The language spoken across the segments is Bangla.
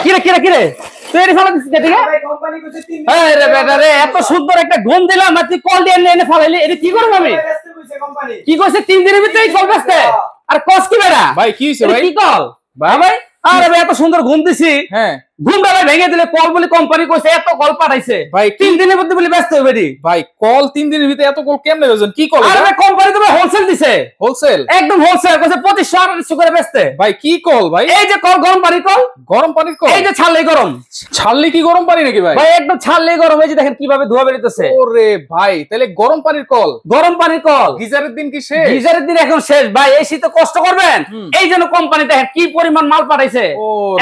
কিরে কিরে কিরে তুই এনে ফেলা দিছিস এদিকে ভাই কোম্পানি কইছে 3 দিন এই রে বেটা রে এত সুন্দর একটা ঘুম দিলাম আর তুই কল দিয়ে এনে ফেলাইলি এটা কি করব আমি ব্যস্ত কইছে কোম্পানি কি কইছে 3 দিনের ভিতরেই কল ব্যস্ত আর কস কি বেটা ভাই কি হইছে ভাই কি কল ভাই আরে ভাই এত সুন্দর ঘুম দিছি হ্যাঁ ঘুমটা ভাই ভেঙে দিলে কল বলি কোম্পানি কইছে এত কল পাঠাইছে ভাই 3 দিনের মধ্যে বলি ব্যস্ত হইবেডি ভাই কল 3 দিনের ভিতরে এত কল কেমনে হইছেন কি কল আরে ভাই কোম্পানি তো হোলসেল দিছে হোলসেল একদম হোলসেল কইছে 2500 করে বেচতে ভাই কি কল ভাই এই যে কল গরম পানির কল এই যে ছাড়লেই গরম ছাড়লে কি গরম পানি নাকি ভাই ভাই একদম ছাড়লেই গরম এই যে দেখেন কিভাবে ধোয়া বেরিতেছে ওরে ভাই তাহলে গরম পানির কল গিজারের দিন কি শেষ গিজারের দিন এখন শেষ ভাই এই শীতে কষ্ট করবেন এই জন্য কোম্পানি দেখেন কি পরিমাণ মাল পাঠাইছে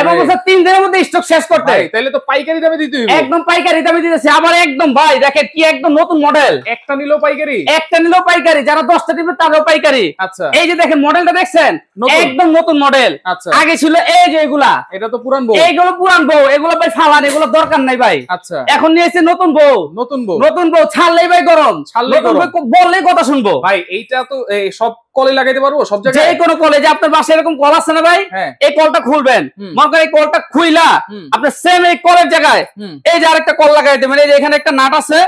এবং বলছে 3 দিনের মধ্যে স্টক শেষ করতে তাহলে তো পাইকারি দামে দিতে হইব একদম পাইকারি দামে দিতেছে আবার একদম ভাই দেখেন কি একদম নতুন মডেল একটা নিলেও পাইকারি যারা 10টা নিবে তারও পাইকারি আচ্ছা এই যে দেখেন মডেলটা দেখছেন একদম নতুন মডেল আচ্ছা আগে ছিল এই যে এগুলা এটা তো পুরান বউ এইগুলো পুরান বউ এগুলো ভাই ফালান এগুলো দরকার নাই ভাই আচ্ছা এখন নিয়েছে নতুন বউ ছাড়লেই ভাই গরম বললেই কথা শুনবো ভাই এইটা তো সব কলে লাগাইতে পারবো সব জায়গায় যে কোনো কলে যে আপনার বাসায় এরকম কল আছে না ভাই এই কলটা খুলবেন মনে করেন এই কলটা খুইলা আপনি সেম এই কলের জায়গায় এই যে আরেকটা কল লাগাই দেবেন এই যে এখানে একটা নাট আছে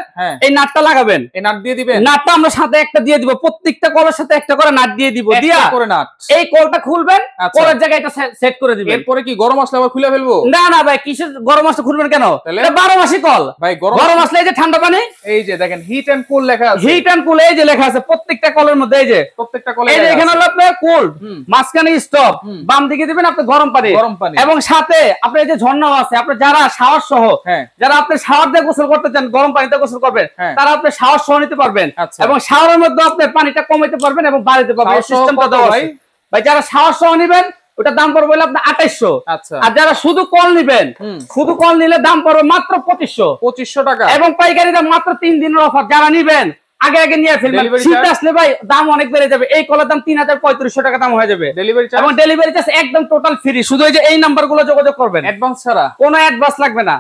এই নাটটা লাগাবেন এই নাট দিয়ে দিবেন নাটটা আমরা সাথে একটা দিয়ে দিব প্রত্যেকটা কলের সাথে একটা করে নাট দিয়ে দিব দিয়া করে নাট এই কলটা খুলবেন কলের জায়গায় এটা সেট করে দিবেন এরপরে কি গরম আসলে আবার খুলে ফেলবো না না ভাই কিসের গরম আসলে খুলবেন কেন এটা 12 মাসই কল ভাই গরম আসলে এই যে ঠান্ডা পানি এই যে দেখেন হিট এন্ড কুল লেখা আছে হিট এন্ড কুল এই যে লেখা আছে প্রত্যেকটা কলের মধ্যে এই যে প্রত্যেকটা কলে এই যে এখানে হলো আপনার কোল্ড মাঝখানে স্টপ বাম দিকে দিবেন আপনি গরম পানি এবং সাথে আপনার এই যে ঝর্ণাও আছে আপনি যারা শাওয়ার সহ যারা আপনি শাওয়ার দিয়ে গোসল করতে চান গরম পানিতে গোসল করবেন তারা আপনি শাওয়ার সহ নিতে পারবেন এবং শাওয়ারের মধ্যে আপনি পানিটা কমাইতে পারবেন এবং বাড়াইতে পারবেন এই সিস্টেমটা দেওয়া আছে ভাই যারা শাওয়ার সহ নেবেন ওটা দাম পড়বে হলো আপনার 2800 আচ্ছা আর যারা শুধু কল নেবেন শুধু কল নিলে দাম পড়বে মাত্র 2500 টাকা এবং পাইকারি দাম মাত্র 3 দিনের অফার যারা নেবেন আগে আগে নিয়ে ফেলবেন শীত আসলে ভাই দাম অনেক বেড়ে যাবে এই কলের দাম 3350 টাকা দাম হয়ে যাবে এবং ডেলিভারি চার্জ একদম টোটাল ফ্রি শুধু এই যে এই নাম্বারগুলো যোগাযোগ করবেন অ্যাডভান্স ছাড়া কোনো অ্যাডভান্স লাগবে না